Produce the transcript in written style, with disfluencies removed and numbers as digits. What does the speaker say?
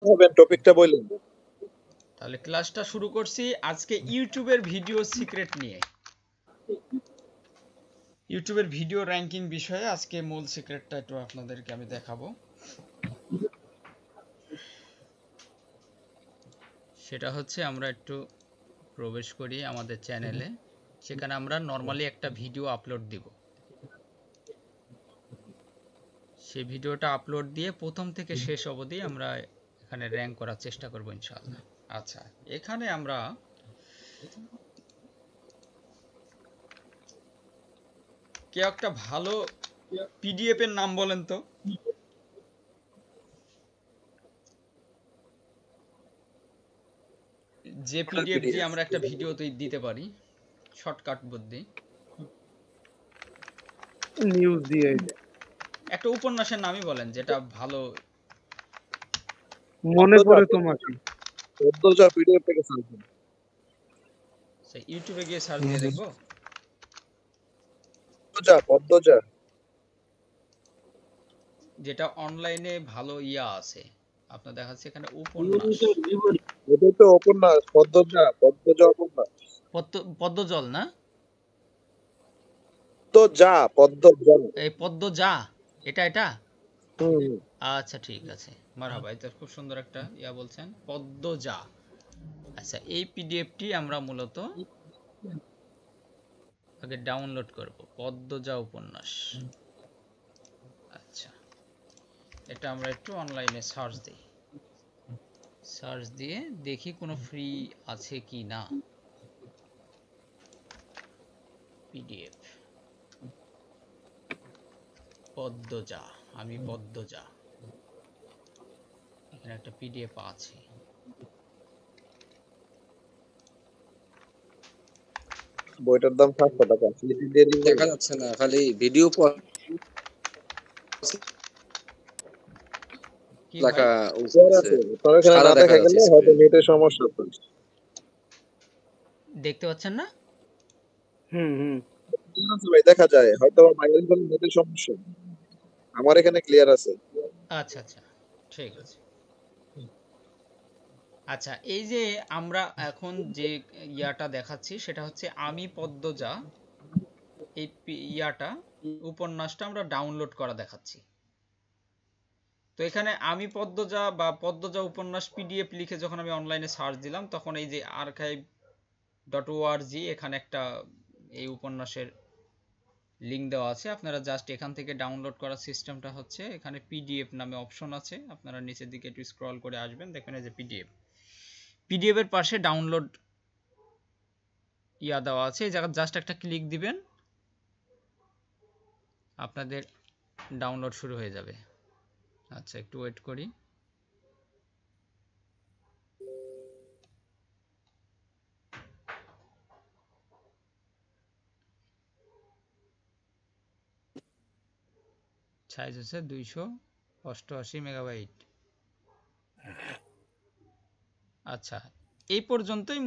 হবেন টপিকটা বললেন। তাহলে ক্লাসটা শুরু করছি আজকে ইউটিউবের ভিডিও সিক্রেট নিয়ে। ইউটিউবের ভিডিও র্যাঙ্কিং বিষয়ে আজকে মূল সিক্রেটটা একটু আপনাদেরকে আমি দেখাবো। সেটা হচ্ছে আমরা একটু প্রবেশ করি আমাদের চ্যানেলে, সেখানে আমরা নর্মালি একটা ভিডিও আপলোড দিব। সেই ভিডিওটা আপলোড দিয়ে প্রথম থেকে শেষ অবধি আমরা এখানে র্যাঙ্ক করার চেষ্টা করব ইনশাআল্লাহ। আচ্ছা, এখানে আমরা কেউ একটা ভালো পিডিএফ এর নাম বলেন তো। যে পিডিএফ দিয়ে আমরা একটা ভিডিও দিতে পারি শর্টকাট বুদ্ধি। নিউজ দিয়ে একটা উপন্যাসের নামই বলেন যেটা ভালো মনে পড়ে তোমাকে। পদ্মজা পিডিএফ থেকে সার্চ করুন। সেই ইউটিউবে গিয়ে সার্চ দিয়ে দেখবো। পদ্মজা যেটা অনলাইনে ভালো ইয়া আছে আপনার দেখাচ্ছে এখানে উপন্যাস। এটাই তো উপন্যাস পদ্মজা উপন্যাস। পদ্মজল না? পদ্মজা এই পদ্মজা এটা এটা। হুম। আচ্ছা ঠিক আছে, মারহাবা, এটা খুব সুন্দর একটা ইয়া বলছেন, পদ্মজা। আচ্ছা, এই পিডিএফটি আমরা মূলত আগে ডাউনলোড করব, পদ্মজা উপন্যাস। আচ্ছা, এটা আমরা একটু অনলাইনে সার্চ দিই, সার্চ দিয়ে দেখি কোনো ফ্রি আছে কি না। পিডিএফ পদ্মজা, আমি পদ্মজা, এখানে একটা পিডিএফ আছে। বইটার দাম 700 টাকা। দেখা যাচ্ছে না, খালি ভিডিও কি ভাই? লেখা আছে তোর এখানে সাদা না দেখা দেখা যাচ্ছে গেলে হয়তো স্ক্রিনে। নেটের সমস্যা হচ্ছে। দেখতে পাচ্ছেন না? হুম ভাই দেখা যায় হয়তো বাইরের কোনো নেটের সমস্যা। আমার এখানে ক্লিয়ার আছে। আচ্ছা আচ্ছা, ঠিক আছে। আচ্ছা, এই যে আমরা এখন যে ইয়াটা দেখাচ্ছি সেটা হচ্ছে আমি পদ্মজা, এই ইয়াটা উপন্যাসটা আমরা ডাউনলোড করা দেখাচ্ছি। তো এখানে আমি পদ্মজা বা পদ্মজা উপন্যাস পিডিএফ লিখে যখন আমি অনলাইনে সার্চ দিলাম তখন এই যে archive.org এখানে একটা এই উপন্যাসের লিংক দেওয়া আছে। আপনারা জাস্ট এখান থেকে ডাউনলোড করার সিস্টেমটা হচ্ছে এখানে পিডিএফ নামে অপশন আছে, আপনারা নিচের দিকে একটু স্ক্রল করে আসবেন, দেখবেন এই যে পিডিএফ এর পাশে ডাউনলোড ইয়া দেওয়া আছে, এই জায়গায় জাস্ট একটা ক্লিক দিবেন, আপনাদের ডাউনলোড শুরু হয়ে যাবে। আচ্ছা, একটু ওয়েট করি। সাইজ হচ্ছে 288 মেগাবাইট। আচ্ছা, এই পর্যন্তই।